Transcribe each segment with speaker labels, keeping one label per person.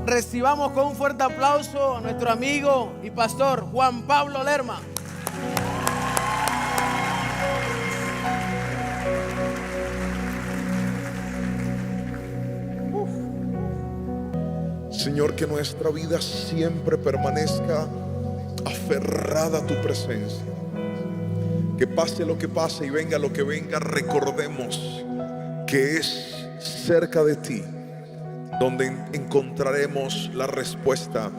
Speaker 1: Recibamos con un fuerte aplauso a nuestro amigo y pastor Juan Pablo Lerma.
Speaker 2: Señor, que nuestra vida siempre permanezca aferrada a tu presencia. Que pase lo que pase y venga lo que venga, recordemos que es cerca de ti donde encontraremos la respuesta,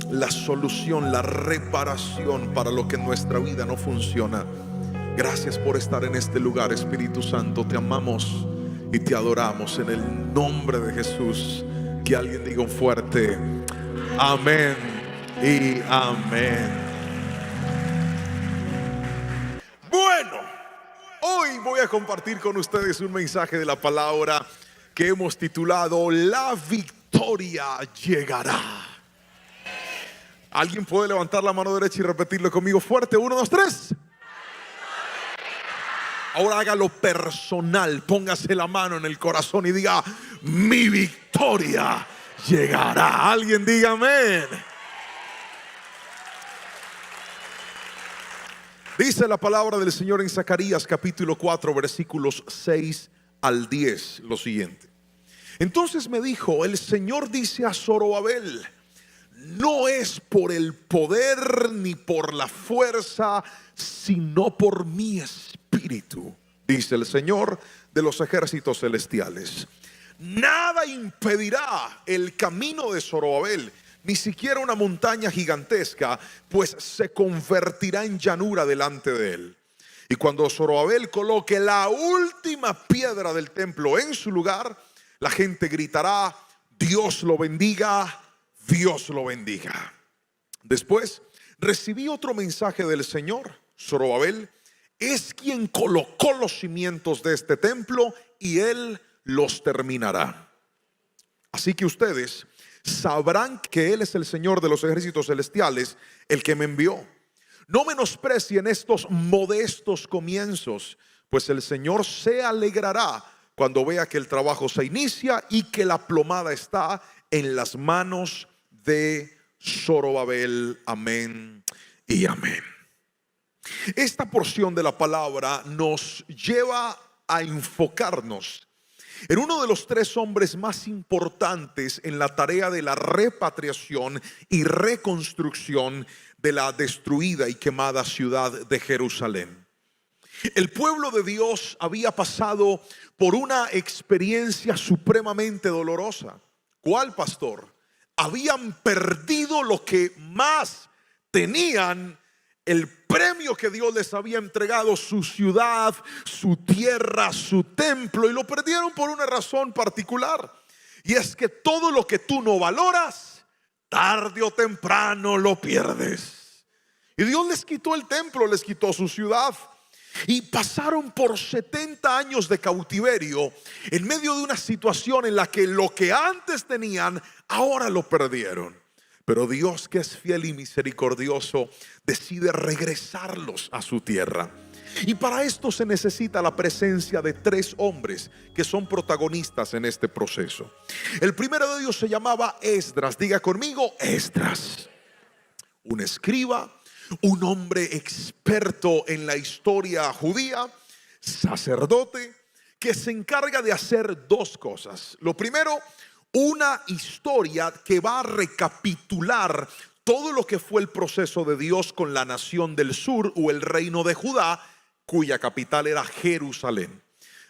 Speaker 2: la solución, la reparación para lo que en nuestra vida no funciona. Gracias por estar en este lugar, Espíritu Santo. Te amamos y te adoramos en el nombre de Jesús. Que alguien diga un fuerte amén y amén. Bueno, hoy voy a compartir con ustedes un mensaje de la palabra que hemos titulado La victoria llegará. ¿Alguien puede levantar la mano derecha y repetirlo conmigo fuerte? 1, 2, 3. Ahora hágalo personal, póngase la mano en el corazón y diga: mi victoria llegará. Alguien diga amén. Dice la palabra del Señor en Zacarías capítulo 4 versículos 6 al 10 lo siguiente: entonces me dijo, el Señor dice a Zorobabel: no es por el poder ni por la fuerza, sino por mi espíritu, dice el Señor de los ejércitos celestiales. Nada impedirá el camino de Zorobabel, ni siquiera una montaña gigantesca, pues se convertirá en llanura delante de él. Y cuando Zorobabel coloque la última piedra del templo en su lugar, la gente gritará: Dios lo bendiga, Dios lo bendiga. Después recibí otro mensaje del Señor. Zorobabel es quien colocó los cimientos de este templo y él los terminará. Así que ustedes sabrán que él es el Señor de los ejércitos celestiales, el que me envió. No menosprecien estos modestos comienzos, pues el Señor se alegrará cuando vea que el trabajo se inicia y que la plomada está en las manos de Zorobabel. Amén y amén. Esta porción de la palabra nos lleva a enfocarnos en uno de los 3 hombres más importantes en la tarea de la repatriación y reconstrucción de la destruida y quemada ciudad de Jerusalén. El pueblo de Dios había pasado por una experiencia supremamente dolorosa. ¿Cuál, pastor? Habían perdido lo que más tenían, el premio que Dios les había entregado, su ciudad, su tierra, su templo, y lo perdieron por una razón particular. Y es que todo lo que tú no valoras, tarde o temprano lo pierdes. Y Dios les quitó el templo, les quitó su ciudad. Y pasaron por 70 años de cautiverio en medio de una situación en la que lo que antes tenían, ahora lo perdieron. Pero Dios, que es fiel y misericordioso, decide regresarlos a su tierra. Y para esto se necesita la presencia de 3 hombres que son protagonistas en este proceso. El primero de ellos se llamaba Esdras. Diga conmigo, Esdras. Un escriba, un hombre experto en la historia judía, sacerdote, que se encarga de hacer 2 cosas. Lo primero, una historia que va a recapitular todo lo que fue el proceso de Dios con la nación del sur o el reino de Judá, cuya capital era Jerusalén.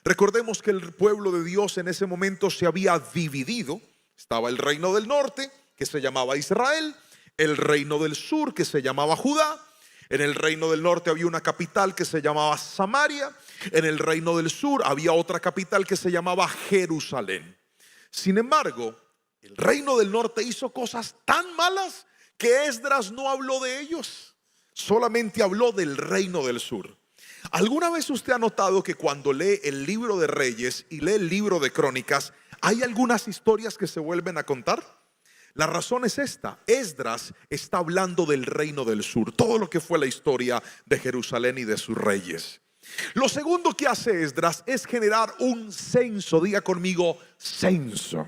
Speaker 2: Recordemos que el pueblo de Dios en ese momento se había dividido. Estaba el reino del norte, que se llamaba Israel, el reino del sur, que se llamaba Judá. En el reino del norte había una capital que se llamaba Samaria. En el reino del sur había otra capital que se llamaba Jerusalén. Sin embargo, el reino del norte hizo cosas tan malas que Esdras no habló de ellos, solamente habló del reino del sur. ¿Alguna vez usted ha notado que cuando lee el libro de Reyes y lee el libro de Crónicas, hay algunas historias que se vuelven a contar? La razón es esta: Esdras está hablando del reino del sur, todo lo que fue la historia de Jerusalén y de sus reyes. Lo segundo que hace Esdras es generar un censo. Diga conmigo, censo.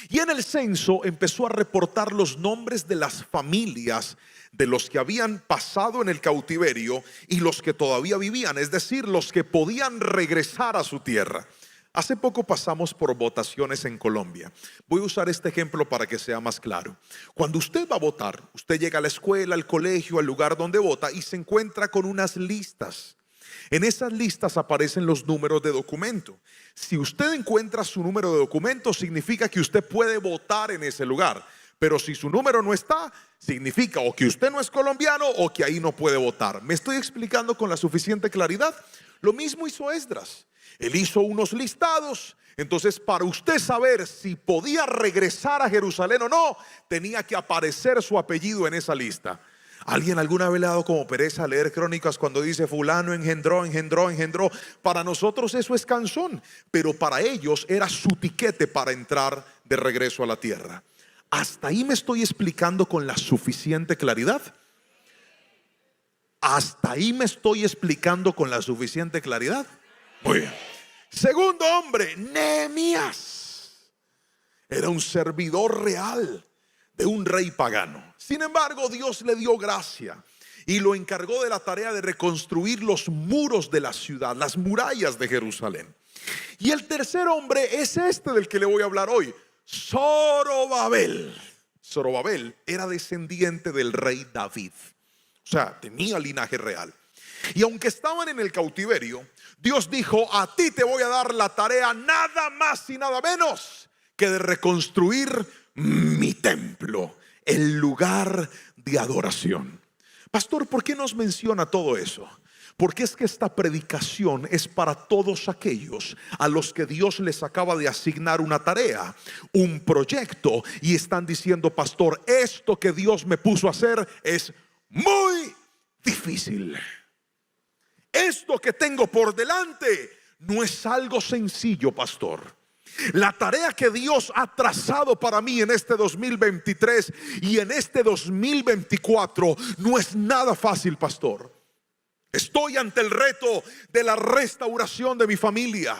Speaker 2: Y en el censo empezó a reportar los nombres de las familias de los que habían pasado en el cautiverio y los que todavía vivían, es decir, los que podían regresar a su tierra. Hace poco pasamos por votaciones en Colombia. Voy a usar este ejemplo para que sea más claro. Cuando usted va a votar, usted llega a la escuela, al colegio, al lugar donde vota y se encuentra con unas listas. En esas listas aparecen los números de documento. Si usted encuentra su número de documento, significa que usted puede votar en ese lugar. Pero si su número no está, significa o que usted no es colombiano o que ahí no puede votar. ¿Me estoy explicando con la suficiente claridad? Lo mismo hizo Esdras. Él hizo unos listados. Entonces, para usted saber si podía regresar a Jerusalén o no, tenía que aparecer su apellido en esa lista. ¿Alguien alguna vez le ha dado como pereza leer crónicas cuando dice fulano engendró? Para nosotros eso es canzón, pero para ellos era su tiquete para entrar de regreso a la tierra. ¿Hasta ahí me estoy explicando con la suficiente claridad? ¿Hasta ahí me estoy explicando con la suficiente claridad? Muy bien. Segundo hombre, Nehemías. Era un servidor real de un rey pagano. Sin embargo, Dios le dio gracia y lo encargó de la tarea de reconstruir los muros de la ciudad, las murallas de Jerusalén. Y el tercer hombre es este del que le voy a hablar hoy, Zorobabel. Zorobabel era descendiente del rey David, o sea, tenía linaje real. Y aunque estaban en el cautiverio, Dios dijo: a ti te voy a dar la tarea nada más y nada menos que de reconstruir mi templo, el lugar de adoración. Pastor, ¿por qué nos menciona todo eso? Porque es que esta predicación es para todos aquellos a los que Dios les acaba de asignar una tarea, un proyecto, y están diciendo: pastor, esto que Dios me puso a hacer es muy difícil. Esto que tengo por delante no es algo sencillo, pastor. La tarea que Dios ha trazado para mí en este 2023 y en este 2024 no es nada fácil, pastor. Estoy ante el reto de la restauración de mi familia.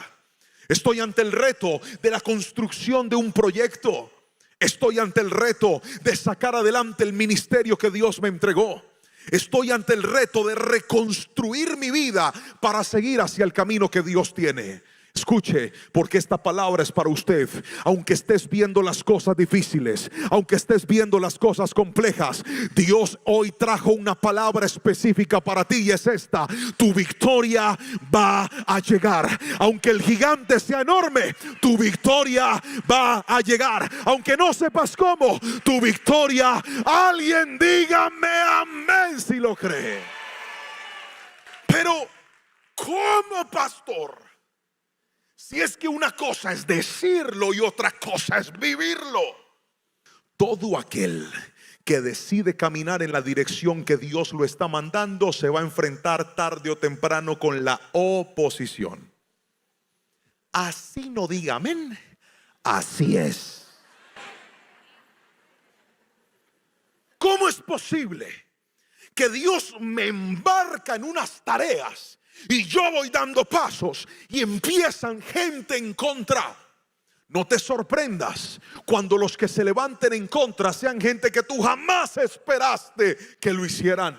Speaker 2: Estoy ante el reto de la construcción de un proyecto. Estoy ante el reto de sacar adelante el ministerio que Dios me entregó. Estoy ante el reto de reconstruir mi vida para seguir hacia el camino que Dios tiene. Escuche, porque esta palabra es para usted. Aunque estés viendo las cosas difíciles, aunque estés viendo las cosas complejas, Dios hoy trajo una palabra específica para ti, y es esta: tu victoria va a llegar. Aunque el gigante sea enorme, tu victoria va a llegar. Aunque no sepas cómo, tu victoria, alguien dígame amén si lo cree. Pero ¿cómo, pastor? Si es que una cosa es decirlo y otra cosa es vivirlo. Todo aquel que decide caminar en la dirección que Dios lo está mandando se va a enfrentar tarde o temprano con la oposición. Así no diga amén, así es. ¿Cómo es posible que Dios me embarca en unas tareas y yo voy dando pasos y empiezan gente en contra? No te sorprendas cuando los que se levanten en contra sean gente que tú jamás esperaste que lo hicieran.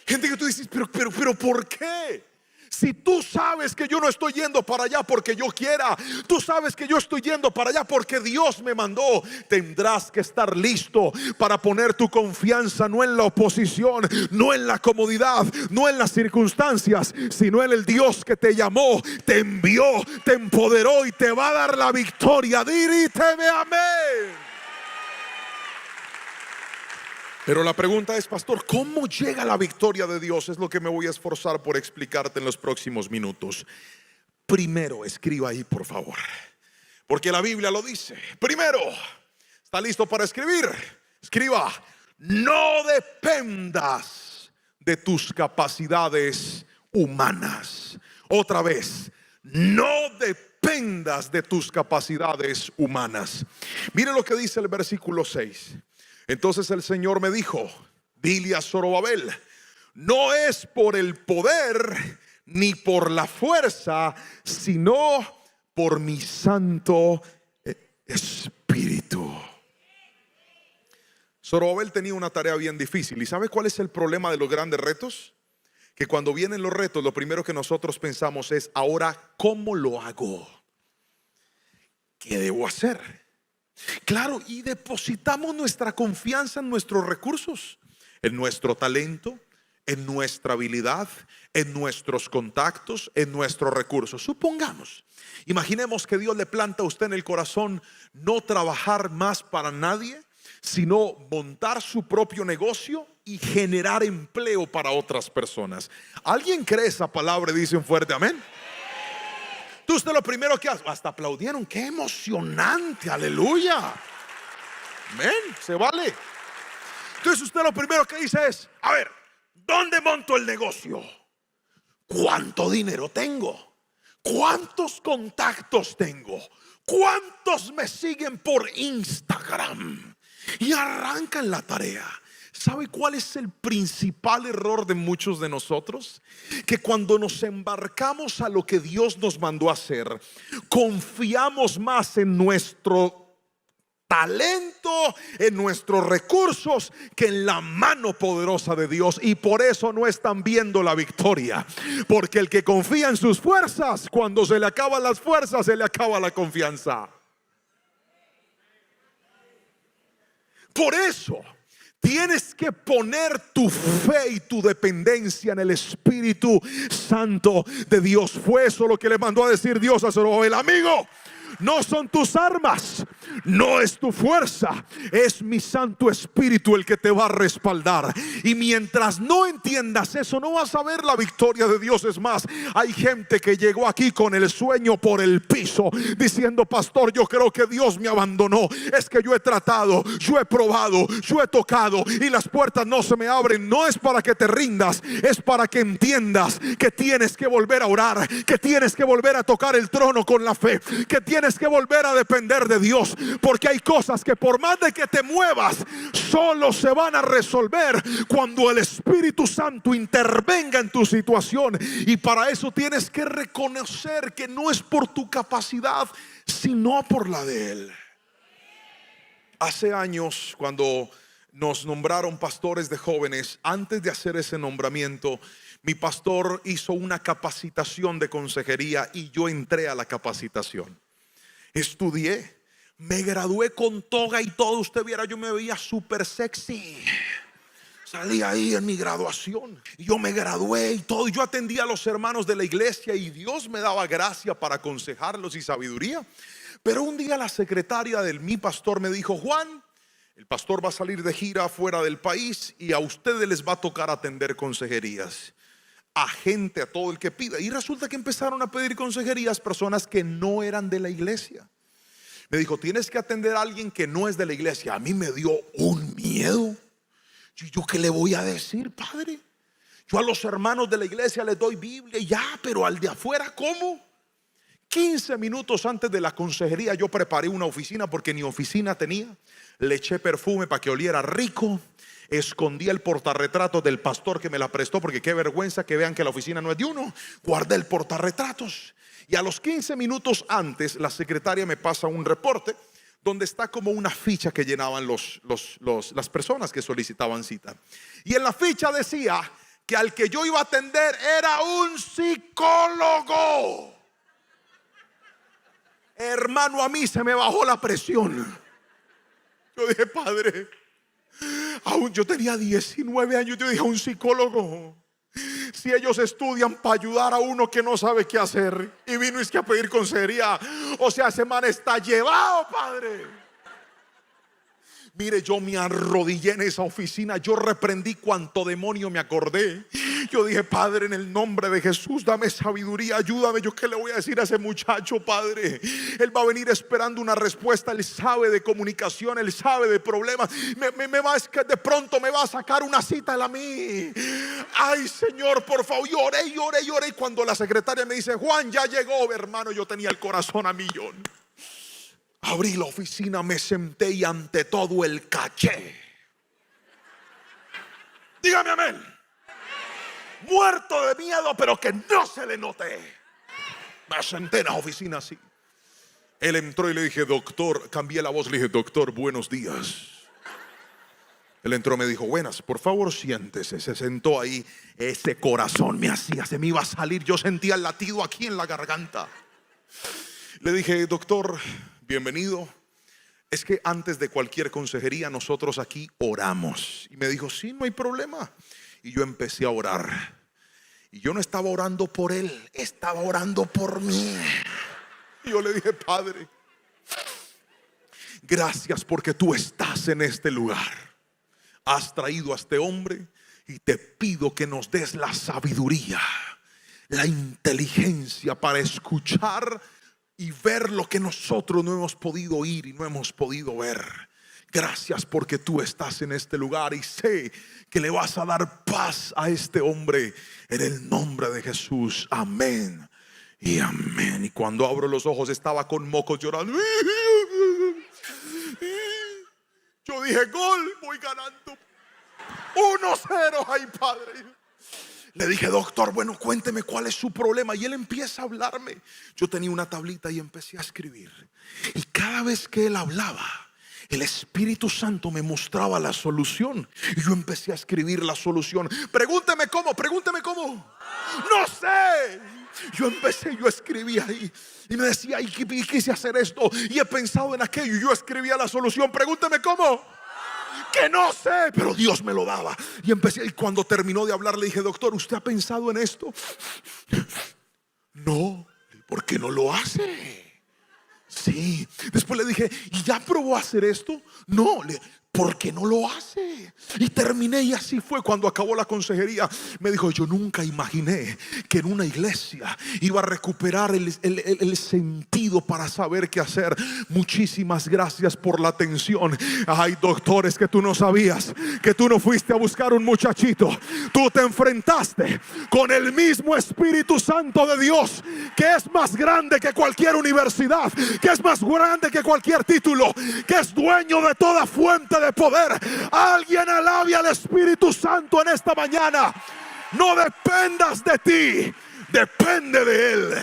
Speaker 2: Gente que tú dices, pero ¿por qué? Si tú sabes que yo no estoy yendo para allá porque yo quiera, tú sabes que yo estoy yendo para allá porque Dios me mandó, tendrás que estar listo para poner tu confianza no en la oposición, no en la comodidad, no en las circunstancias, sino en el Dios que te llamó, te envió, te empoderó y te va a dar la victoria. Diríteme amén. Pero la pregunta es, pastor, ¿cómo llega la victoria de Dios? Es lo que me voy a esforzar por explicarte en los próximos minutos. Primero, escriba ahí, por favor, porque la Biblia lo dice. Primero, ¿está listo para escribir? Escriba: no dependas de tus capacidades humanas. Otra vez, no dependas de tus capacidades humanas. Mire lo que dice el versículo 6. Entonces el Señor me dijo: dile a Zorobabel, no es por el poder ni por la fuerza, sino por mi Santo Espíritu. Zorobabel tenía una tarea bien difícil. ¿Y sabe cuál es el problema de los grandes retos? Que cuando vienen los retos, lo primero que nosotros pensamos es: ahora, ¿cómo lo hago? ¿Qué debo hacer? Claro, y depositamos nuestra confianza en nuestros recursos, en nuestro talento, en nuestra habilidad, en nuestros contactos, en nuestros recursos. Supongamos, imaginemos que Dios le planta a usted en el corazón no trabajar más para nadie, sino montar su propio negocio y generar empleo para otras personas. ¿Alguien cree esa palabra y dice un fuerte amén? Entonces usted lo primero que hace, hasta aplaudieron, qué emocionante, aleluya, amén, se vale. Entonces usted lo primero que dice es: a ver, ¿dónde monto el negocio? ¿Cuánto dinero tengo? ¿Cuántos contactos tengo? ¿Cuántos me siguen por Instagram? Y arrancan la tarea. ¿Sabe cuál es el principal error de muchos de nosotros? Que cuando nos embarcamos a lo que Dios nos mandó a hacer, confiamos más en nuestro talento, en nuestros recursos, que en la mano poderosa de Dios. Y por eso no están viendo la victoria. Porque el que confía en sus fuerzas, cuando se le acaban las fuerzas, se le acaba la confianza. Por eso tienes que poner tu fe y tu dependencia en el Espíritu Santo de Dios. Fue eso lo que le mandó a decir Dios a Zorobabel: amigo, no son tus armas, no es tu fuerza, es mi Santo Espíritu el que te va a respaldar. Y mientras no entiendas eso, no vas a ver la victoria de Dios. Es más, hay gente que llegó aquí con el sueño por el piso, diciendo: pastor, yo creo que Dios me abandonó. Es que yo he tratado, yo he probado, yo he tocado y las puertas no se me abren. No es para que te rindas, es para que entiendas que tienes que volver a orar, que tienes que volver a tocar el trono con la fe, que tienes que volver a depender de Dios. Porque hay cosas que por más de que te muevas, solo se van a resolver cuando el Espíritu Santo intervenga en tu situación. Y para eso tienes que reconocer que no es por tu capacidad, sino por la de Él. Hace años, cuando nos nombraron pastores de jóvenes, antes de hacer ese nombramiento, mi pastor hizo una capacitación de consejería y yo entré a la capacitación. Estudié, me gradué con toga y todo. Usted viera, yo me veía súper sexy. Salí ahí en mi graduación y yo me gradué y todo. Yo atendía a los hermanos de la iglesia y Dios me daba gracia para aconsejarlos y sabiduría. Pero un día la secretaria de mi pastor me dijo: Juan, el pastor va a salir de gira fuera del país y a ustedes les va a tocar atender consejerías a gente, a todo el que pida. Y resulta que empezaron a pedir consejerías personas que no eran de la iglesia. Me dijo: tienes que atender a alguien que no es de la iglesia. A mí me dio un miedo. ¿Yo qué le voy a decir, padre? Yo a los hermanos de la iglesia les doy Biblia y ya, pero al de afuera, ¿cómo? 15 minutos antes de la consejería yo preparé una oficina, porque ni oficina tenía. Le eché perfume para que oliera rico. Escondí el portarretratos del pastor que me la prestó, porque qué vergüenza que vean que la oficina no es de uno. Guardé el portarretratos. Y a los 15 minutos antes, la secretaria me pasa un reporte donde está como una ficha que llenaban las personas que solicitaban cita. Y en la ficha decía que al que yo iba a atender era un psicólogo. Hermano, a mí se me bajó la presión. Yo dije: padre, aún yo tenía 19 años. Yo dije: un psicólogo, si ellos estudian para ayudar a uno que no sabe qué hacer, y vino a pedir consejería. O sea, ese man está llevado, padre. Mire, yo me arrodillé en esa oficina. Yo reprendí cuanto demonio me acordé. Yo dije: padre, en el nombre de Jesús, dame sabiduría, ayúdame. Yo qué le voy a decir a ese muchacho, padre. Él va a venir esperando una respuesta. Él sabe de comunicación, él sabe de problemas. Es que de pronto me va a sacar una cita él a mí. Ay, Señor, por favor. Lloré. Y cuando la secretaria me dice: Juan, ya llegó, hermano, yo tenía el corazón a millón. Abrí la oficina, me senté y ante todo el caché. Dígame amén. Muerto de miedo, pero que no se le note. Me senté en la oficina así. Él entró y le dije: doctor, cambié la voz, le dije: doctor, buenos días. Él entró, me dijo: buenas, por favor siéntese. Se sentó ahí. Ese corazón se me iba a salir. Yo sentía el latido aquí en la garganta. Le dije: doctor, bienvenido. Es que antes de cualquier consejería nosotros aquí oramos. Y me dijo: sí, no hay problema. Y yo empecé a orar. Y yo no estaba orando por él, estaba orando por mí. Y yo le dije: Padre, gracias porque tú estás en este lugar. Has traído a este hombre y te pido que nos des la sabiduría, la inteligencia para escuchar y ver lo que nosotros no hemos podido oír y no hemos podido ver. Gracias porque tú estás en este lugar y sé que le vas a dar paz a este hombre en el nombre de Jesús. Amén y amén. Y cuando abro los ojos estaba con mocos llorando. Yo dije: gol, voy ganando 1-0. Ay, Padre. Le dije: doctor, bueno, cuénteme cuál es su problema. Y él empieza a hablarme. Yo tenía una tablita y empecé a escribir. Y cada vez que él hablaba, el Espíritu Santo me mostraba la solución. Y yo empecé a escribir la solución. Pregúnteme cómo, pregúnteme cómo. No sé. Yo escribí ahí. Y me decía: y quise hacer esto, y he pensado en aquello. Y yo escribía la solución. Pregúnteme cómo. Que no sé, pero Dios me lo daba. Y empecé, y cuando terminó de hablar le dije: doctor, ¿usted ha pensado en esto? No. ¿Por qué no lo hace? Sí. Después le dije: ¿y ya probó a hacer esto? No. ¿Por qué no lo hace? Y terminé, y así fue. Cuando acabó la consejería me dijo: yo nunca imaginé que en una iglesia iba a recuperar el sentido para saber qué hacer. Muchísimas gracias por la atención. Hay doctores que tú no sabías, que tú no fuiste a buscar un muchachito. Tú te enfrentaste con el mismo Espíritu Santo de Dios, que es más grande que cualquier universidad, que es más grande que cualquier título, que es dueño de toda fuente de poder. Alguien alabe al Espíritu Santo en esta mañana. No dependas de ti, depende de Él.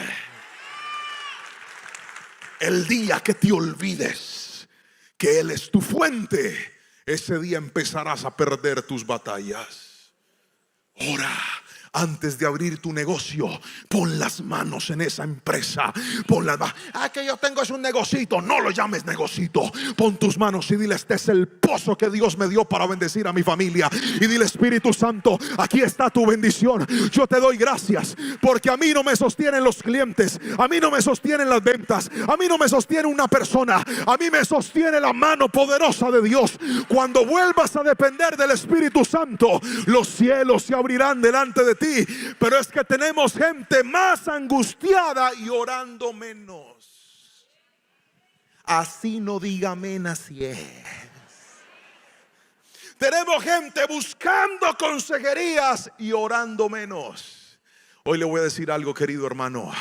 Speaker 2: El día que te olvides que Él es tu fuente, ese día empezarás a perder tus batallas. Ora. Antes de abrir tu negocio, pon las manos en esa empresa. Que yo tengo es un negocito. No lo llames negocito. Pon tus manos y dile: este es el pozo que Dios me dio para bendecir a mi familia. Y dile: Espíritu Santo, aquí está tu bendición. Yo te doy gracias porque a mí no me sostienen los clientes, a mí no me sostienen las ventas, a mí no me sostiene una persona, a mí me sostiene la mano poderosa de Dios. Cuando vuelvas a depender del Espíritu Santo, los cielos se abrirán delante de ti. Pero es que tenemos gente más angustiada y orando menos. Así no diga amén, así es. Tenemos gente buscando consejerías y orando menos. Hoy le voy a decir algo, querido hermano.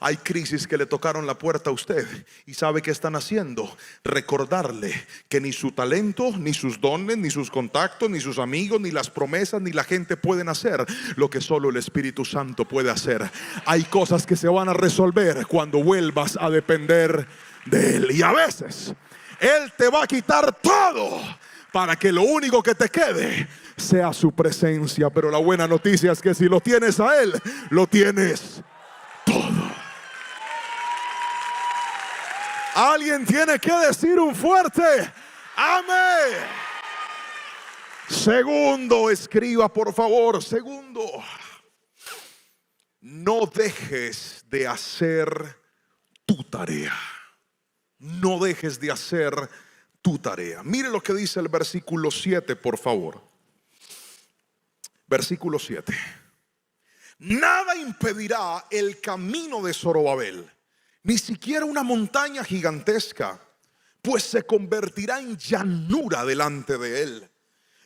Speaker 2: Hay crisis que le tocaron la puerta a usted. ¿Y sabe qué están haciendo? Recordarle que ni su talento, ni sus dones, ni sus contactos, ni sus amigos, ni las promesas, ni la gente pueden hacer lo que solo el Espíritu Santo puede hacer. Hay cosas que se van a resolver cuando vuelvas a depender de Él. Y a veces Él te va a quitar todo para que lo único que te quede sea su presencia. Pero la buena noticia es que si lo tienes a Él, lo tienes todo. Alguien tiene que decir un fuerte amén. Segundo, escriba por favor. Segundo, no dejes de hacer tu tarea. No dejes de hacer tu tarea. Mire lo que dice el versículo 7, por favor. Versículo 7. Nada impedirá el camino de Zorobabel, ni siquiera una montaña gigantesca, pues se convertirá en llanura delante de él.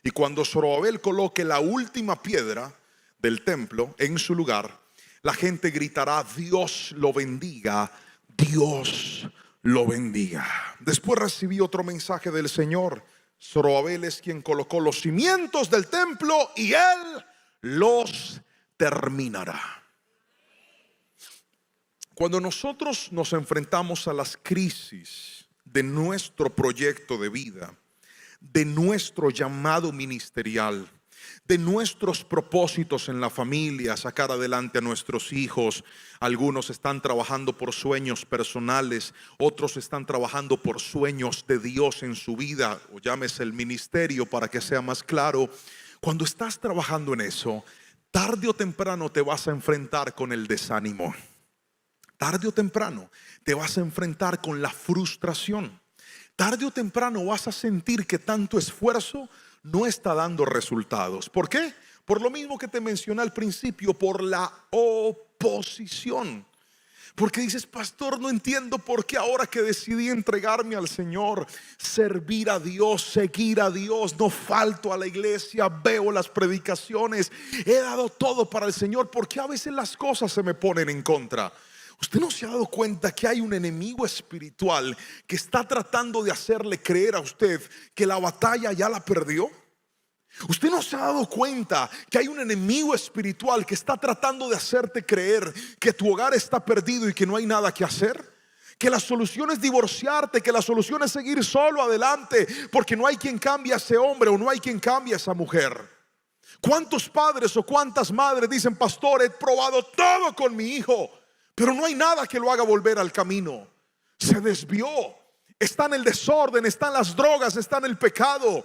Speaker 2: Y cuando Zorobabel coloque la última piedra del templo en su lugar, la gente gritará: Dios lo bendiga, Dios lo bendiga. Después recibí otro mensaje del Señor. Zorobabel es quien colocó los cimientos del templo y él los terminará. Cuando nosotros nos enfrentamos a las crisis de nuestro proyecto de vida, de nuestro llamado ministerial, de nuestros propósitos en la familia, sacar adelante a nuestros hijos. Algunos están trabajando por sueños personales, otros están trabajando por sueños de Dios en su vida, o llámese el ministerio para que sea más claro. Cuando estás trabajando en eso, tarde o temprano te vas a enfrentar con el desánimo. Tarde o temprano te vas a enfrentar con la frustración. Tarde o temprano vas a sentir que tanto esfuerzo no está dando resultados. ¿Por qué? Por lo mismo que te mencioné al principio, por la oposición. Porque dices, pastor, no entiendo por qué ahora que decidí entregarme al Señor, servir a Dios, seguir a Dios, no falto a la iglesia, veo las predicaciones, he dado todo para el Señor, ¿por qué a veces las cosas se me ponen en contra? ¿Usted no se ha dado cuenta que hay un enemigo espiritual que está tratando de hacerle creer a usted que la batalla ya la perdió? ¿Usted no se ha dado cuenta que hay un enemigo espiritual que está tratando de hacerte creer que tu hogar está perdido y que no hay nada que hacer? Que la solución es divorciarte, que la solución es seguir solo adelante porque no hay quien cambie a ese hombre o no hay quien cambie a esa mujer. ¿Cuántos padres o cuántas madres dicen, pastor, he probado todo con mi hijo, pero no hay nada que lo haga volver al camino? Se desvió, está en el desorden, está en las drogas, está en el pecado.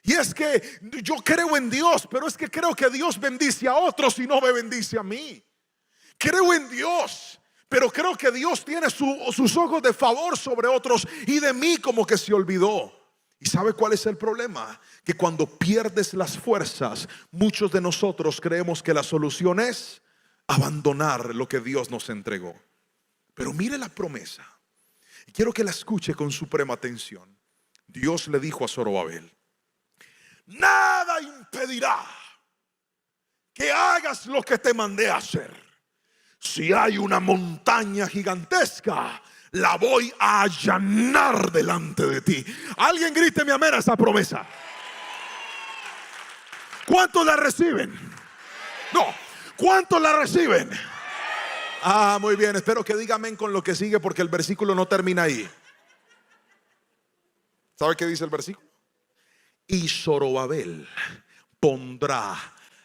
Speaker 2: Y es que yo creo en Dios, pero es que creo que Dios bendice a otros y no me bendice a mí. Creo en Dios, pero creo que Dios tiene sus ojos de favor sobre otros y de mí como que se olvidó. ¿Y sabe cuál es el problema? Que cuando pierdes las fuerzas, muchos de nosotros creemos que la solución es abandonar lo que Dios nos entregó. Pero mire la promesa, y quiero que la escuche con suprema atención. Dios le dijo a Zorobabel: nada impedirá que hagas lo que te mandé a hacer. Si hay una montaña gigantesca, la voy a allanar delante de ti. Alguien gríteme amén a esa promesa. ¿Cuántos la reciben? No. ¿Cuántos la reciben? Ah, muy bien, espero que diga amén con lo que sigue, porque el versículo no termina ahí. ¿Sabe qué dice el versículo? Y Zorobabel pondrá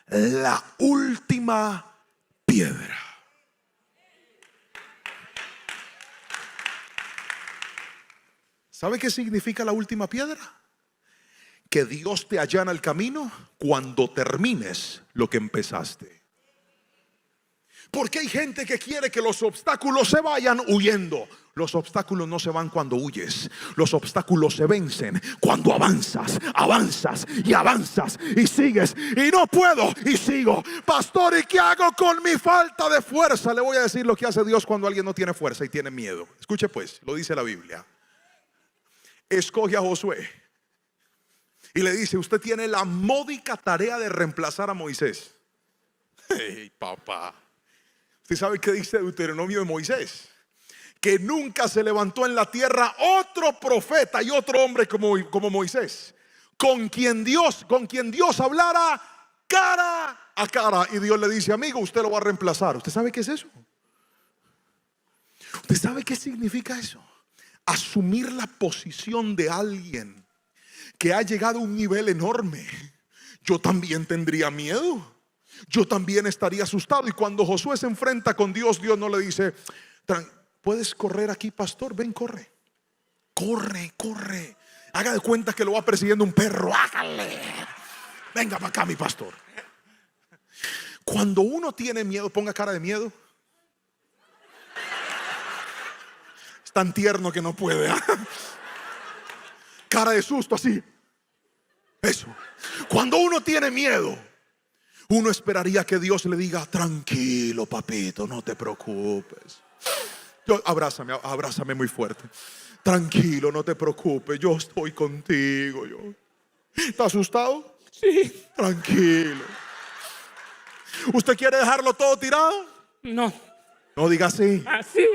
Speaker 2: la última piedra. ¿Sabe qué significa la última piedra? Que Dios te allana el camino cuando termines lo que empezaste. Porque hay gente que quiere que los obstáculos se vayan huyendo. Los obstáculos no se van cuando huyes. Los obstáculos se vencen cuando avanzas, avanzas y avanzas y sigues. Y no puedo y sigo. Pastor, ¿y qué hago con mi falta de fuerza? Le voy a decir lo que hace Dios cuando alguien no tiene fuerza y tiene miedo. Escuche pues, lo dice la Biblia. Escoge a Josué y le dice: usted tiene la módica tarea de reemplazar a Moisés. Hey, papá. ¿Usted sabe qué dice Deuteronomio de Moisés? Que nunca se levantó en la tierra otro profeta y otro hombre como Moisés, con quien Dios hablara cara a cara. Y Dios le dice: amigo, usted lo va a reemplazar. ¿Usted sabe qué es eso? ¿Usted sabe qué significa eso? Asumir la posición de alguien que ha llegado a un nivel enorme. Yo también tendría miedo. Yo también estaría asustado. Y cuando Josué se enfrenta con Dios, Dios no le dice: ¿puedes correr aquí, pastor? Ven, corre. Corre, corre. Haga de cuenta que lo va persiguiendo un perro. Hágale. Venga para acá, mi pastor. Cuando uno tiene miedo, ponga cara de miedo. Es tan tierno que no puede, ¿eh? Cara de susto, así. Eso. Cuando uno tiene miedo, uno esperaría que Dios le diga: tranquilo, papito, no te preocupes. Abrázame muy fuerte. Tranquilo, no te preocupes, yo estoy contigo. ¿Está asustado? Sí. Tranquilo. ¿Usted quiere dejarlo todo tirado?
Speaker 3: No.
Speaker 2: No diga así.
Speaker 3: Así.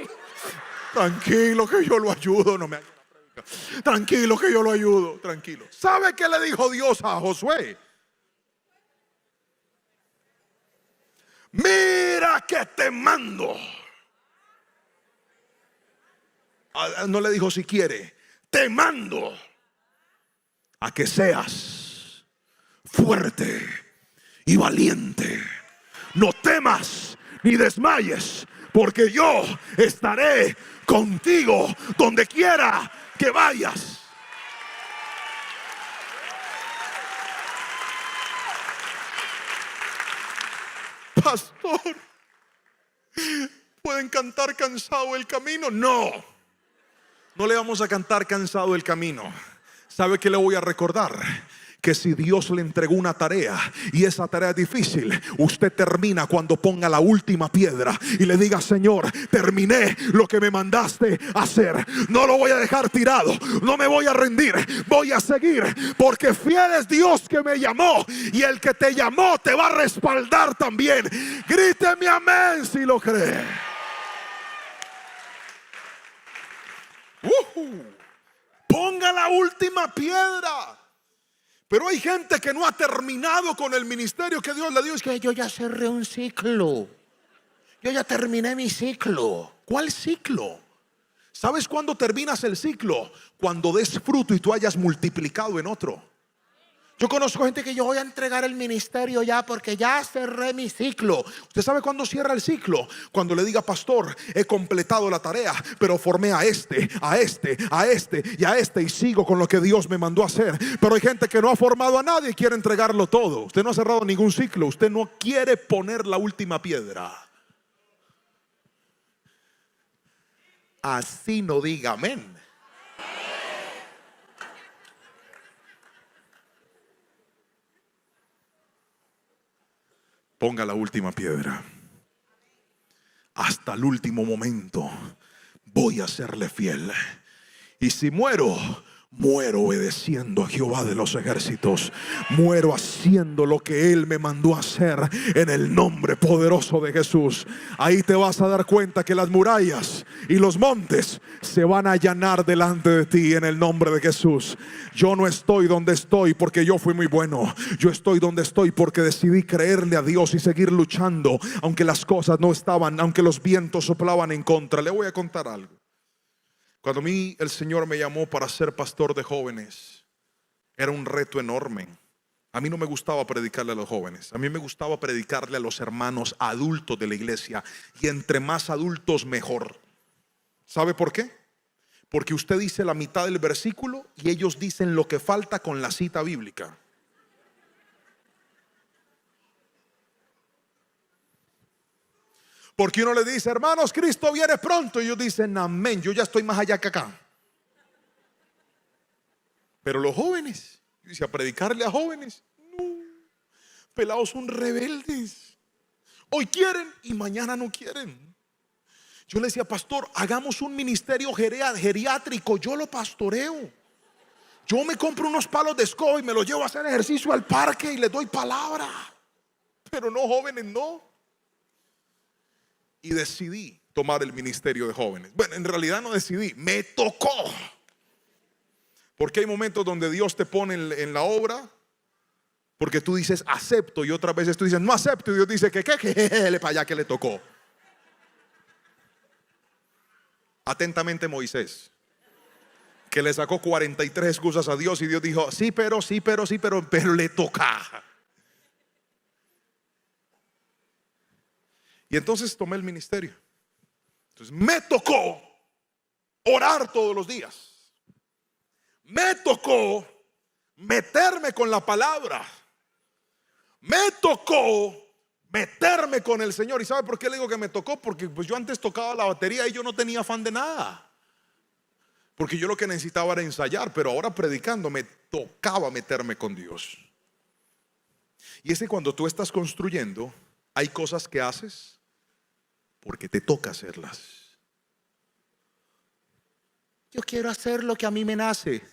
Speaker 2: Tranquilo, que yo lo ayudo. No me haga la predica. Tranquilo, que yo lo ayudo. Tranquilo. ¿Sabe qué le dijo Dios a Josué? Mira que te mando. No le dijo si quiere. Te mando a que seas fuerte y valiente. No temas ni desmayes, porque yo estaré contigo donde quiera que vayas. Pastor, ¿pueden cantar cansado el camino? No, no le vamos a cantar cansado el camino. ¿Sabe qué le voy a recordar? Que si Dios le entregó una tarea y esa tarea es difícil, usted termina cuando ponga la última piedra y le diga: Señor, terminé lo que me mandaste a hacer. No lo voy a dejar tirado, no me voy a rendir, voy a seguir, porque fiel es Dios que me llamó, y el que te llamó te va a respaldar también. Gríteme amén si lo cree. Ponga la última piedra. Pero hay gente que no ha terminado con el ministerio que Dios le dio. Es que yo ya cerré un ciclo, yo ya terminé mi ciclo. ¿Cuál ciclo? ¿Sabes cuándo terminas el ciclo? Cuando des fruto y tú hayas multiplicado en otro. Yo conozco gente que yo voy a entregar el ministerio ya porque ya cerré mi ciclo. ¿Usted sabe cuándo cierra el ciclo? Cuando le diga: pastor, he completado la tarea, pero formé a este, a este, a este y a este, y sigo con lo que Dios me mandó a hacer. Pero hay gente que no ha formado a nadie y quiere entregarlo todo. Usted no ha cerrado ningún ciclo. Usted no quiere poner la última piedra. Así no diga amén. Ponga la última piedra. Hasta el último momento voy a serle fiel. Y si muero, muero obedeciendo a Jehová de los ejércitos. Muero haciendo lo que Él me mandó a hacer, en el nombre poderoso de Jesús. Ahí te vas a dar cuenta que las murallas y los montes se van a allanar delante de ti, en el nombre de Jesús. Yo no estoy donde estoy porque yo fui muy bueno. Yo estoy donde estoy porque decidí creerle a Dios y seguir luchando, aunque las cosas no estaban, aunque los vientos soplaban en contra. Le voy a contar algo. Cuando a mí el Señor me llamó para ser pastor de jóvenes, era un reto enorme. A mí no me gustaba predicarle a los jóvenes. A mí me gustaba predicarle a los hermanos adultos de la iglesia. Y entre más adultos, mejor. ¿Sabe por qué? Porque usted dice la mitad del versículo y ellos dicen lo que falta con la cita bíblica. Porque uno le dice: hermanos, Cristo viene pronto, y ellos dicen: amén, yo ya estoy más allá que acá. Pero los jóvenes, yo decía, predicarle a jóvenes, no, pelados son rebeldes. Hoy quieren y mañana no quieren. Yo le decía: pastor, hagamos un ministerio geriátrico, yo lo pastoreo. Yo me compro unos palos de escoba y me los llevo a hacer ejercicio al parque y les doy palabra. Pero no, jóvenes, no. Y decidí tomar el ministerio de jóvenes. Bueno, en realidad no decidí, me tocó. Porque hay momentos donde Dios te pone en la obra, porque tú dices acepto, y otras veces tú dices no acepto, y Dios dice que para allá que le tocó. Atentamente Moisés, que le sacó 43 excusas a Dios, y Dios dijo: sí, pero le toca. Y entonces tomé el ministerio. Entonces me tocó orar todos los días. Me tocó meterme con la palabra. Me tocó meterme con el Señor. ¿Y sabe por qué le digo que me tocó? Porque pues yo antes tocaba la batería y yo no tenía afán de nada. Porque yo lo que necesitaba era ensayar. Pero ahora predicando me tocaba meterme con Dios. Y es que cuando tú estás construyendo, hay cosas que haces porque te toca hacerlas. Yo quiero hacer lo que a mí me nace.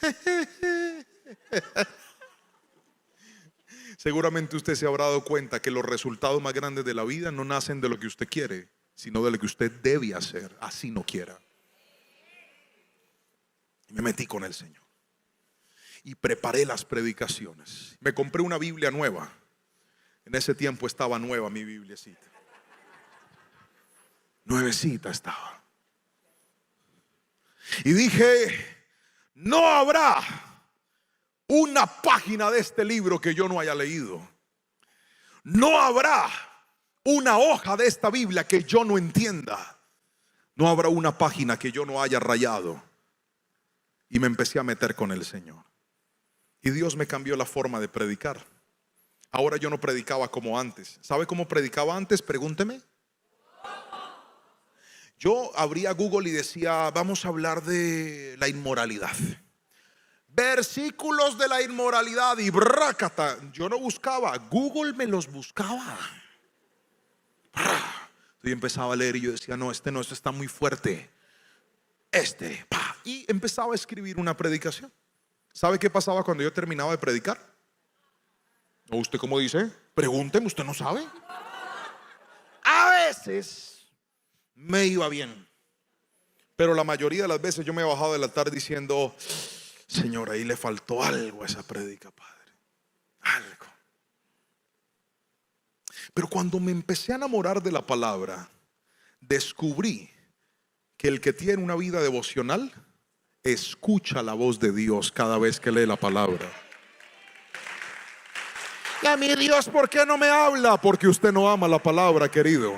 Speaker 2: Seguramente usted se habrá dado cuenta que los resultados más grandes de la vida no nacen de lo que usted quiere, sino de lo que usted debe hacer, así no quiera. Me metí con el Señor y preparé las predicaciones. Me compré una Biblia nueva. En ese tiempo estaba nueva mi Bibliacita. Nuevecita estaba. Y dije: no habrá una página de este libro que yo no haya leído. No habrá una hoja de esta Biblia que yo no entienda. No habrá una página que yo no haya rayado. Y me empecé a meter con el Señor. Y Dios me cambió la forma de predicar. Ahora yo no predicaba como antes. ¿Sabe cómo predicaba antes? Pregúnteme. Yo abría Google y decía, vamos a hablar de la inmoralidad. Versículos de la inmoralidad y brácata. Yo no buscaba, Google me los buscaba. Y empezaba a leer y yo decía, no, este está muy fuerte. Y empezaba a escribir una predicación. ¿Sabe qué pasaba cuando yo terminaba de predicar? ¿O usted cómo dice? Pregúnteme, ¿usted no sabe? A veces me iba bien, pero la mayoría de las veces yo me he bajado del altar diciendo, Señor, ahí le faltó algo a esa prédica, Padre. Algo. Pero cuando me empecé a enamorar de la palabra, descubrí que el que tiene una vida devocional escucha la voz de Dios cada vez que lee la palabra. Y a mí, Dios, ¿por qué no me habla? Porque usted no ama la palabra, querido.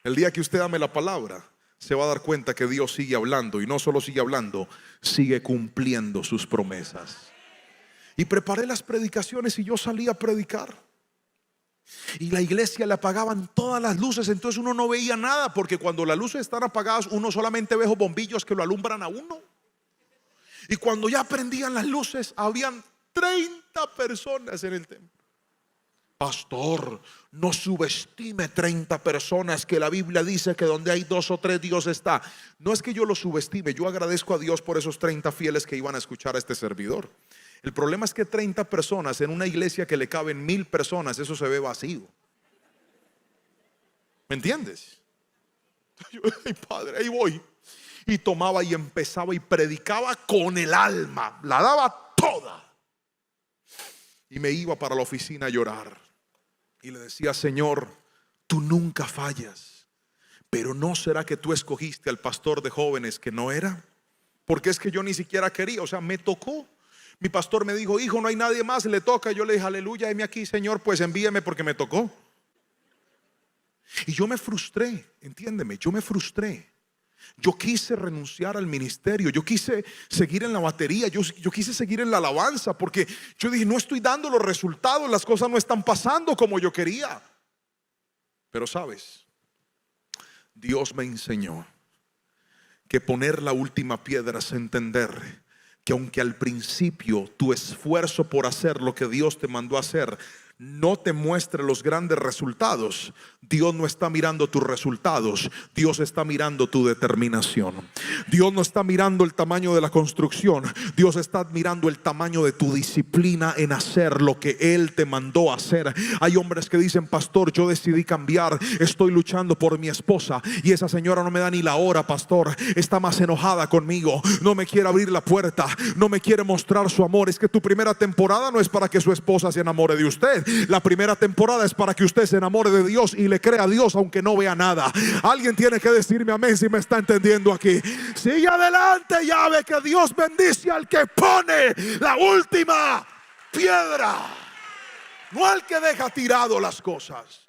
Speaker 2: El día que usted ame la palabra, se va a dar cuenta que Dios sigue hablando. Y no solo sigue hablando, sigue cumpliendo sus promesas. Y preparé las predicaciones y yo salí a predicar. Y la iglesia le apagaban todas las luces, entonces uno no veía nada, porque cuando las luces están apagadas uno solamente ve esos bombillos que lo alumbran a uno. Y cuando ya prendían las luces, habían 30 personas en el templo. Pastor, no subestime 30 personas, que la Biblia dice que donde hay 2 o 3 Dios está. No es que yo lo subestime, yo agradezco a Dios por esos 30 fieles que iban a escuchar a este servidor. El problema es que 30 personas en una iglesia que le caben 1000 personas, eso se ve vacío. ¿Me entiendes? Ay, Padre, ahí voy. Y tomaba y empezaba y predicaba con el alma, la daba toda. Y me iba para la oficina a llorar. Y le decía, Señor, tú nunca fallas. Pero ¿no será que tú escogiste al pastor de jóvenes que no era? Porque es que yo ni siquiera quería, o sea, me tocó. Mi pastor me dijo, hijo, no hay nadie más, le toca. Yo le dije, aleluya, heme aquí, Señor, pues envíeme porque me tocó. Y yo me frustré, entiéndeme, yo me frustré. Yo quise renunciar al ministerio, yo quise seguir en la batería, yo quise seguir en la alabanza, porque yo dije, no estoy dando los resultados, las cosas no están pasando como yo quería. Pero sabes, Dios me enseñó que poner la última piedra es entender que aunque al principio tu esfuerzo por hacer lo que Dios te mandó a hacer no te muestre los grandes resultados, Dios no está mirando tus resultados, Dios está mirando tu determinación. Dios no está mirando el tamaño de la construcción, Dios está mirando el tamaño de tu disciplina en hacer lo que Él te mandó a hacer. Hay hombres que dicen, pastor, yo decidí cambiar, estoy luchando por mi esposa y esa señora no me da ni la hora, pastor, está más enojada conmigo, no me quiere abrir la puerta, no me quiere mostrar su amor. Es que tu primera temporada no es para que su esposa se enamore de usted. La primera temporada es para que usted se enamore de Dios y le crea a Dios aunque no vea nada. Alguien tiene que decirme amén si me está entendiendo aquí. Sigue adelante, ya ve que Dios bendice al que pone la última piedra, no al que deja tirado las cosas.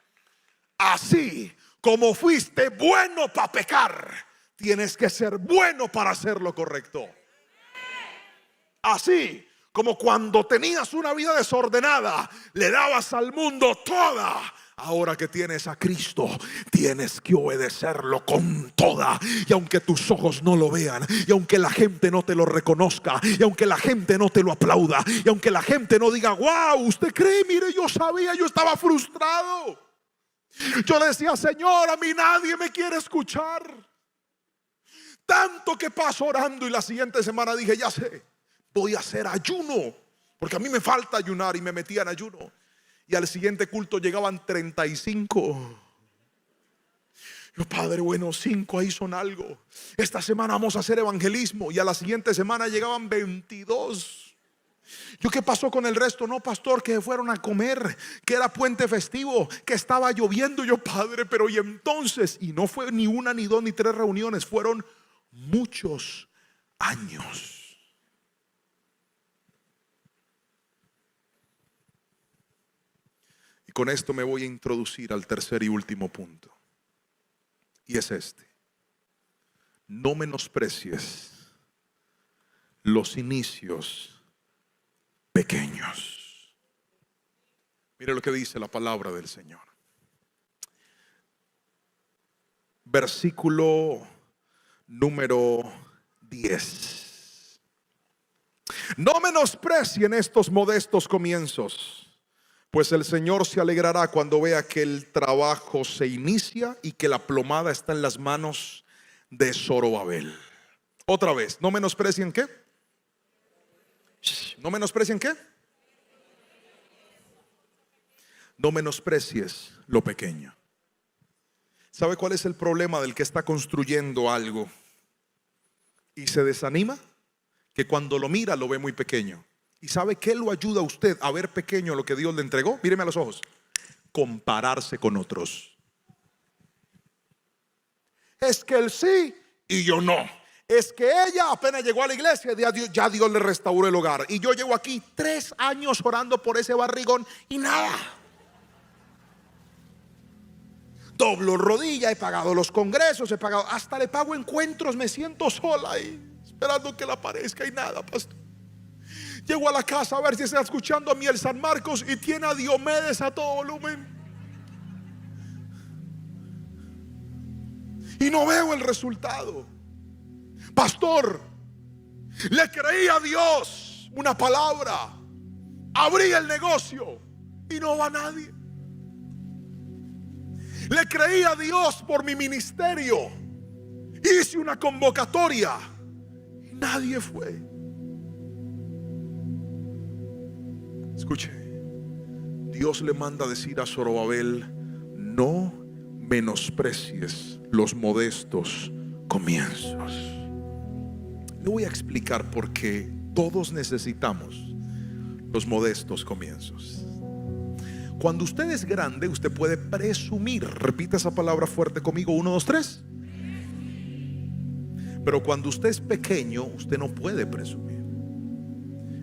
Speaker 2: Así como fuiste bueno para pecar, tienes que ser bueno para hacer lo correcto. Así como cuando tenías una vida desordenada, le dabas al mundo toda. Ahora que tienes a Cristo, tienes que obedecerlo con toda. Y aunque tus ojos no lo vean, y aunque la gente no te lo reconozca, y aunque la gente no te lo aplauda, y aunque la gente no diga, wow, usted cree, mire, yo sabía, yo estaba frustrado. Yo le decía, Señor, a mí nadie me quiere escuchar. Tanto que paso orando y la siguiente semana dije, ya sé, voy a hacer ayuno, porque a mí me falta ayunar, y me metía en ayuno. Y al siguiente culto llegaban 35. Yo, Padre bueno, 5 ahí son algo. Esta semana vamos a hacer evangelismo. Y a la siguiente semana llegaban 22. Yo, ¿qué pasó con el resto? No, pastor, que fueron a comer, que era puente festivo, que estaba lloviendo. Yo, Padre, pero y entonces, y no fue ni una, ni dos, ni tres reuniones, fueron muchos años. Y con esto me voy a introducir al tercer y último punto. Y es este: no menosprecies los inicios pequeños. Mire lo que dice la palabra del Señor. Versículo número 10. No menosprecien estos modestos comienzos, pues el Señor se alegrará cuando vea que el trabajo se inicia y que la plomada está en las manos de Zorobabel. Otra vez, ¿no menosprecien qué? ¿No menosprecien qué? No menosprecies lo pequeño. ¿Sabe cuál es el problema del que está construyendo algo y se desanima? Que cuando lo mira lo ve muy pequeño. ¿Y sabe qué lo ayuda a usted a ver pequeño lo que Dios le entregó? Míreme a los ojos. Compararse con otros. Es que él sí y yo no. Es que ella apenas llegó a la iglesia, ya Dios le restauró el hogar. Y yo llevo aquí 3 años orando por ese barrigón y nada. Doblo rodilla, he pagado los congresos, he pagado, hasta le pago encuentros, me siento sola ahí, esperando que le aparezca y nada, pastor. Llego a la casa a ver si está escuchando a mí el San Marcos y tiene a Diomedes a todo volumen. Y no veo el resultado. Pastor, le creí a Dios una palabra, abrí el negocio y no va nadie. Le creí a Dios por mi ministerio, hice una convocatoria y nadie fue. Escuche, Dios le manda a decir a Zorobabel: no menosprecies los modestos comienzos. Le voy a explicar por qué todos necesitamos los modestos comienzos. Cuando usted es grande, usted puede presumir. Repita esa palabra fuerte conmigo: 1, 2, 3. Pero cuando usted es pequeño, usted no puede presumir.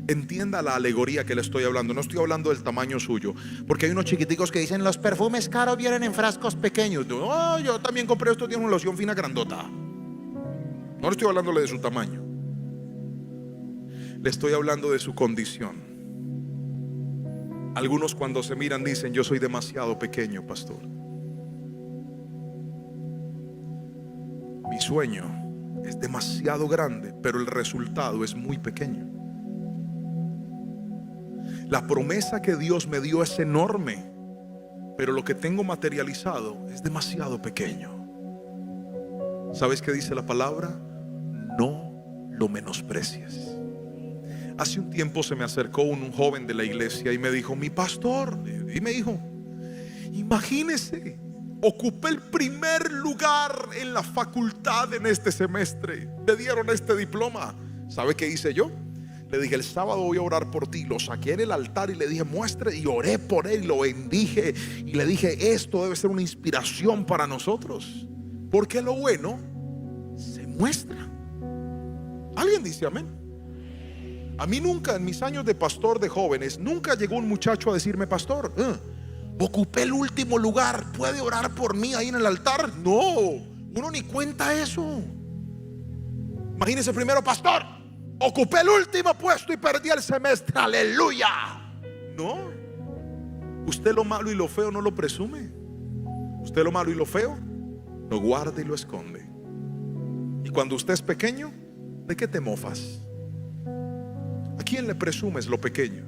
Speaker 2: Entienda la alegoría que le estoy hablando. No estoy hablando del tamaño suyo, porque hay unos chiquiticos que dicen: los perfumes caros vienen en frascos pequeños. No, yo también compré esto, tiene una loción fina grandota. No le estoy hablándole de su tamaño, le estoy hablando de su condición. Algunos cuando se miran dicen: yo soy demasiado pequeño, pastor. Mi sueño es demasiado grande, pero el resultado es muy pequeño. La promesa que Dios me dio es enorme, pero lo que tengo materializado es demasiado pequeño. ¿Sabes qué dice la palabra? No lo menosprecies. Hace un tiempo se me acercó un joven de la iglesia y me dijo: mi pastor, y me dijo, imagínese, ocupé el primer lugar en la facultad en este semestre, me dieron este diploma. ¿Sabe qué hice yo? Le dije: el sábado voy a orar por ti. Lo saqué en el altar y le dije: muestre, y oré por él, lo bendije y le dije: esto debe ser una inspiración para nosotros, porque lo bueno se muestra. ¿Alguien dice amén? A mí nunca, en mis años de pastor de jóvenes, nunca llegó un muchacho a decirme: pastor, ocupé el último lugar, ¿puede orar por mí ahí en el altar? No, uno ni cuenta eso. Imagínese primero: pastor, ocupé el último puesto y perdí el semestre, aleluya. No, usted lo malo y lo feo no lo presume. Usted lo malo y lo feo lo guarda y lo esconde. Y cuando usted es pequeño, ¿de qué te mofas? ¿A quién le presumes lo pequeño?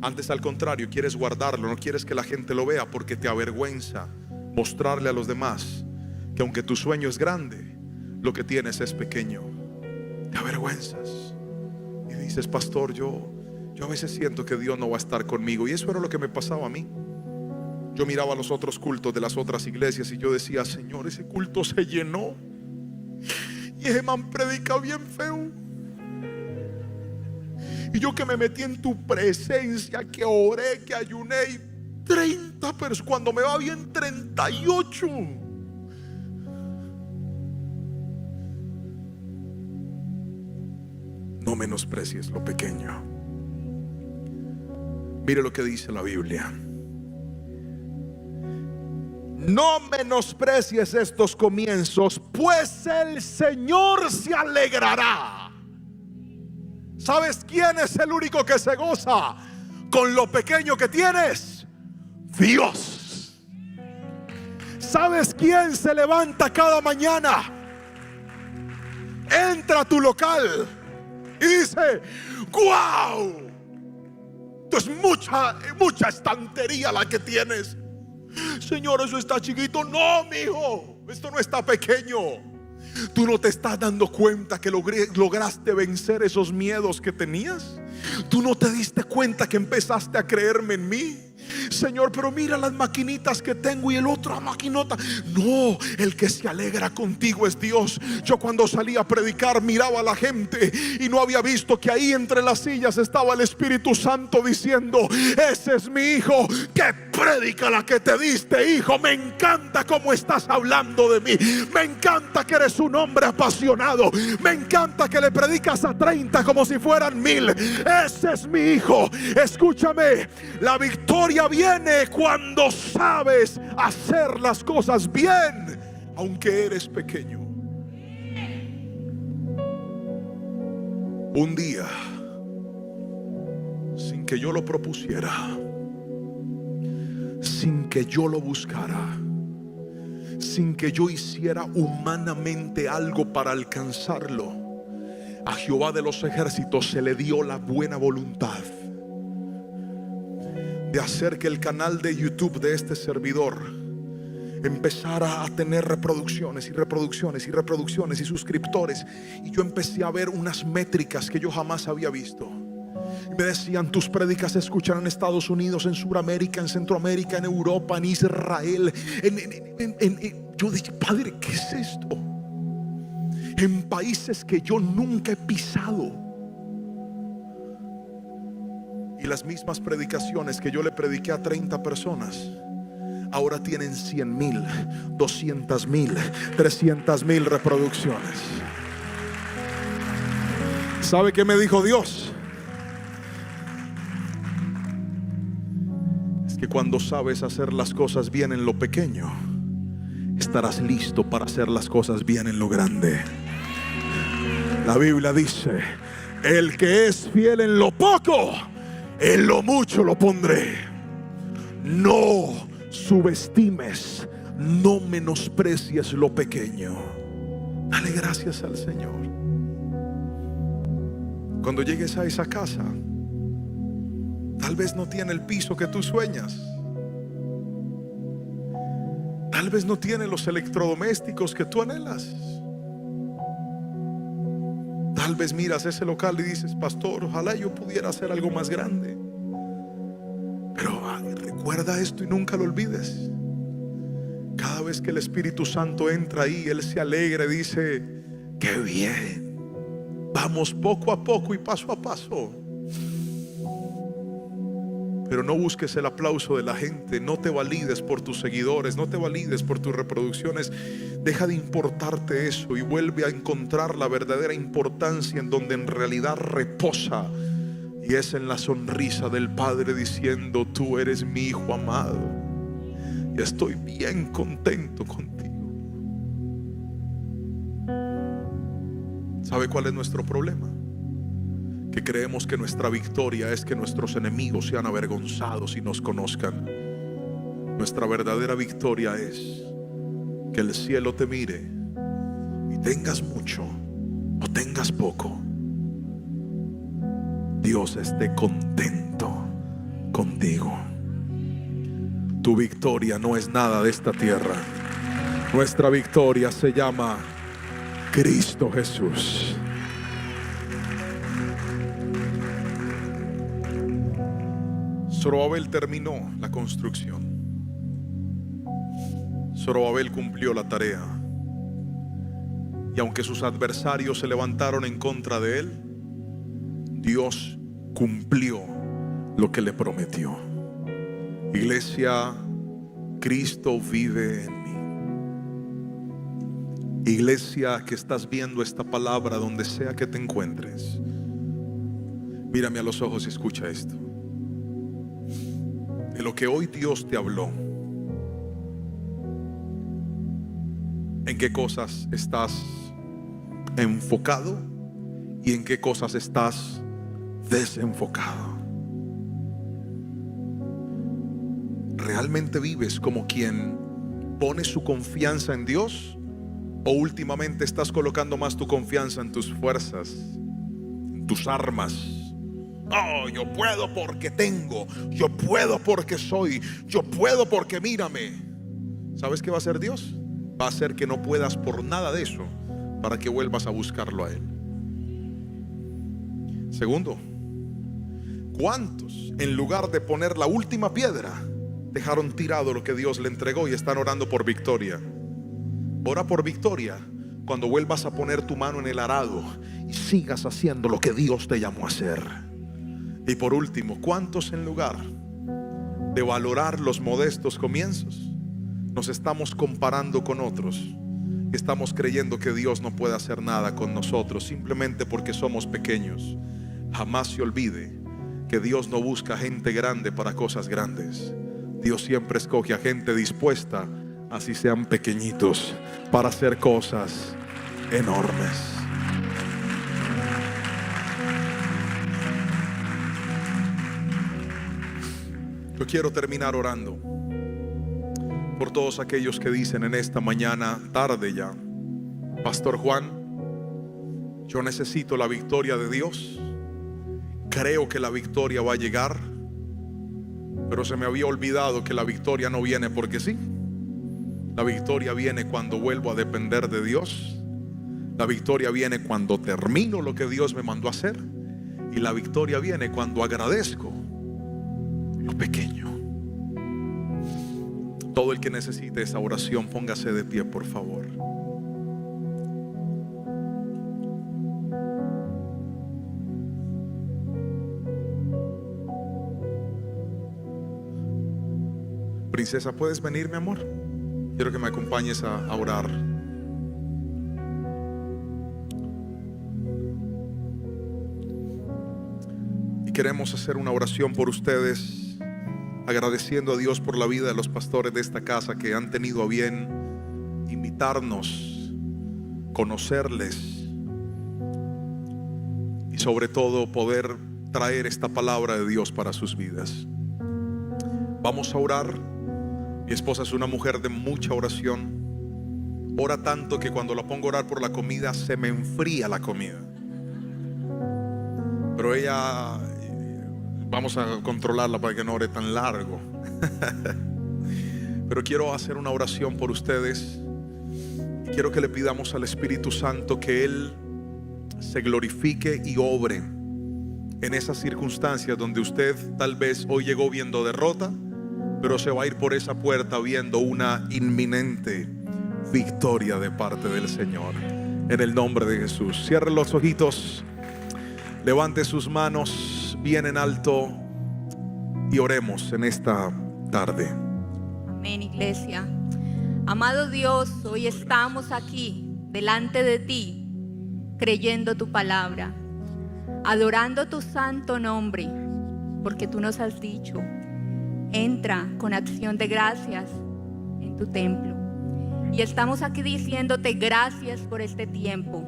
Speaker 2: Antes, al contrario, quieres guardarlo, no quieres que la gente lo vea, porque te avergüenza mostrarle a los demás que aunque tu sueño es grande, lo que tienes es pequeño. Te avergüenzas y dices: pastor, yo a veces siento que Dios no va a estar conmigo. Y eso era lo que me pasaba a mí. Yo miraba los otros cultos de las otras iglesias y yo decía: Señor, ese culto se llenó y ese man predica bien feo. Y yo que me metí en tu presencia, que oré, que ayuné, y 30 personas, cuando me va bien 38. No menosprecies lo pequeño. Mire lo que dice la Biblia. No menosprecies estos comienzos, pues el Señor se alegrará. ¿Sabes quién es el único que se goza con lo pequeño que tienes? Dios. ¿Sabes quién se levanta cada mañana? Entra a tu local y dice: ¡guau! Esto es mucha estantería la que tienes. Señor, eso está chiquito. No, mijo, esto no está pequeño. Tú no te estás dando cuenta que lograste vencer esos miedos que tenías. Tú no te diste cuenta que empezaste a creerme en mí. Señor, pero mira las maquinitas que tengo y el otro maquinota. No, el que se alegra contigo es Dios. Yo cuando salí a predicar miraba a la gente y no había visto que ahí entre las sillas estaba el Espíritu Santo diciendo: ese es mi hijo. ¡Qué prédica la que te diste, hijo! Me encanta cómo estás hablando de mí. Me encanta que eres un hombre apasionado. Me encanta que le predicas a 30 como si fueran 1000. Ese es mi hijo. Escúchame, la victoria viene cuando sabes hacer las cosas bien, aunque eres pequeño. Un día, sin que yo lo propusiera, sin que yo lo buscara, sin que yo hiciera humanamente algo para alcanzarlo, a Jehová de los ejércitos se le dio la buena voluntad de hacer que el canal de YouTube de este servidor empezara a tener reproducciones y reproducciones y reproducciones y suscriptores. Y yo empecé a ver unas métricas que yo jamás había visto. Y me decían: tus prédicas se escuchan en Estados Unidos, en Sudamérica, en Centroamérica, en Europa, en Israel. Yo dije: Padre, ¿qué es esto? En países que yo nunca he pisado. Y las mismas predicaciones que yo le prediqué a 30 personas ahora tienen 100,000, 200,000, 300,000 reproducciones. ¿Sabe qué me dijo Dios? Es que cuando sabes hacer las cosas bien en lo pequeño, estarás listo para hacer las cosas bien en lo grande. La Biblia dice: el que es fiel en lo poco, en lo mucho lo pondré. No subestimes, no menosprecies lo pequeño. Dale gracias al Señor. Cuando llegues a esa casa, tal vez no tiene el piso que tú sueñas. Tal vez no tiene los electrodomésticos que tú anhelas. Tal vez miras ese local y dices: pastor, ojalá yo pudiera hacer algo más grande. Pero recuerda esto y nunca lo olvides. Cada vez que el Espíritu Santo entra ahí, Él se alegra y dice: qué bien, vamos poco a poco y paso a paso. Pero no busques el aplauso de la gente. No te valides por tus seguidores, no te valides por tus reproducciones. Deja de importarte eso y vuelve a encontrar la verdadera importancia en donde en realidad reposa, y es en la sonrisa del Padre diciendo: tú eres mi hijo amado y estoy bien contento contigo. ¿Sabe cuál es nuestro problema? Que creemos que nuestra victoria es que nuestros enemigos sean avergonzados y nos conozcan. Nuestra verdadera victoria es que el cielo te mire y tengas mucho o tengas poco, Dios esté contento contigo. Tu victoria no es nada de esta tierra. Nuestra victoria se llama Cristo Jesús. Zorobabel terminó la construcción. Zorobabel cumplió la tarea. Y aunque sus adversarios se levantaron en contra de él, Dios cumplió lo que le prometió. Iglesia, Cristo vive en mí. Iglesia que estás viendo esta palabra donde sea que te encuentres, mírame a los ojos y escucha esto. De lo que hoy Dios te habló, en qué cosas estás enfocado y en qué cosas estás desenfocado. ¿Realmente vives como quien pone su confianza en Dios? ¿O últimamente estás colocando más tu confianza en tus fuerzas, en tus armas? Oh, yo puedo porque tengo, yo puedo porque soy, yo puedo porque mírame. ¿Sabes qué va a hacer Dios? Va a hacer que no puedas por nada de eso, para que vuelvas a buscarlo a Él. Segundo, ¿cuántos en lugar de poner la última piedra dejaron tirado lo que Dios le entregó y están orando por victoria? Ora por victoria cuando vuelvas a poner tu mano en el arado y sigas haciendo lo que Dios te llamó a hacer. Y por último, ¿cuántos en lugar de valorar los modestos comienzos nos estamos comparando con otros? Estamos creyendo que Dios no puede hacer nada con nosotros simplemente porque somos pequeños. Jamás se olvide que Dios no busca gente grande para cosas grandes. Dios siempre escoge a gente dispuesta, así sean pequeñitos, para hacer cosas enormes. Yo quiero terminar orando por todos aquellos que dicen en esta mañana, tarde ya: Pastor Juan, yo necesito la victoria de Dios. Creo que la victoria va a llegar, pero se me había olvidado que la victoria no viene porque sí. La victoria viene cuando vuelvo a depender de Dios. La victoria viene cuando termino lo que Dios me mandó a hacer. Y la victoria viene cuando agradezco lo pequeño. Todo el que necesite esa oración, póngase de pie, por favor. Princesa, ¿puedes venir, mi amor? Quiero que me acompañes a orar. Y queremos hacer una oración por ustedes, agradeciendo a Dios por la vida de los pastores de esta casa que han tenido a bien invitarnos, conocerles y sobre todo poder traer esta palabra de Dios para sus vidas. Vamos a orar. Mi esposa es una mujer de mucha oración. Ora tanto que cuando la pongo a orar por la comida se me enfría la comida. Pero ella, vamos a controlarla para que no ore tan largo. Pero quiero hacer una oración por ustedes. Quiero que le pidamos al Espíritu Santo que Él se glorifique y obre en esas circunstancias donde usted tal vez hoy llegó viendo derrota, pero se va a ir por esa puerta viendo una inminente victoria de parte del Señor. En el nombre de Jesús. Cierre los ojitos, levante sus manos bien en alto y oremos en esta tarde.
Speaker 3: Amén, iglesia. Amado Dios, hoy estamos aquí delante de ti, creyendo tu palabra, adorando tu santo nombre, porque tú nos has dicho: entra con acción de gracias en tu templo. Y estamos aquí diciéndote gracias por este tiempo,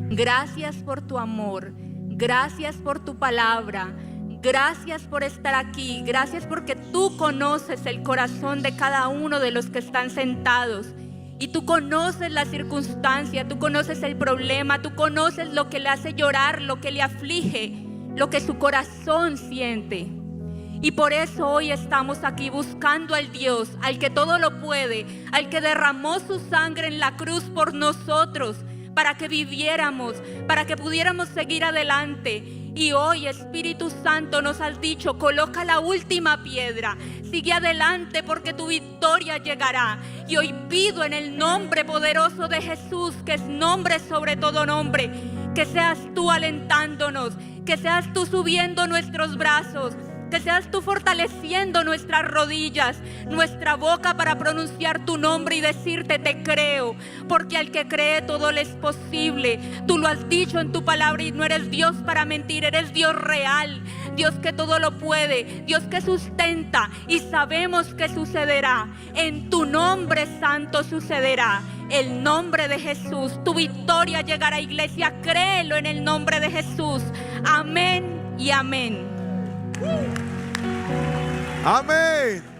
Speaker 3: gracias por tu amor, gracias por tu palabra, gracias por estar aquí, gracias porque tú conoces el corazón de cada uno de los que están sentados. Y tú conoces la circunstancia, tú conoces el problema, tú conoces lo que le hace llorar, lo que le aflige, lo que su corazón siente. Y por eso hoy estamos aquí buscando al Dios, al que todo lo puede, al que derramó su sangre en la cruz por nosotros, para que viviéramos, para que pudiéramos seguir adelante. Y hoy, Espíritu Santo, nos has dicho: coloca la última piedra, sigue adelante porque tu victoria llegará. Y hoy pido en el nombre poderoso de Jesús, que es nombre sobre todo nombre, que seas tú alentándonos, que seas tú subiendo nuestros brazos, que seas tú fortaleciendo nuestras rodillas, nuestra boca para pronunciar tu nombre y decirte: te creo, porque al que cree todo le es posible. Tú lo has dicho en tu palabra y no eres Dios para mentir, eres Dios real, Dios que todo lo puede, Dios que sustenta, y sabemos que sucederá. En tu nombre santo sucederá. el nombre de Jesús. Tu victoria llegará, iglesia. Créelo en el nombre de Jesús. Amén y amén.
Speaker 2: Amén.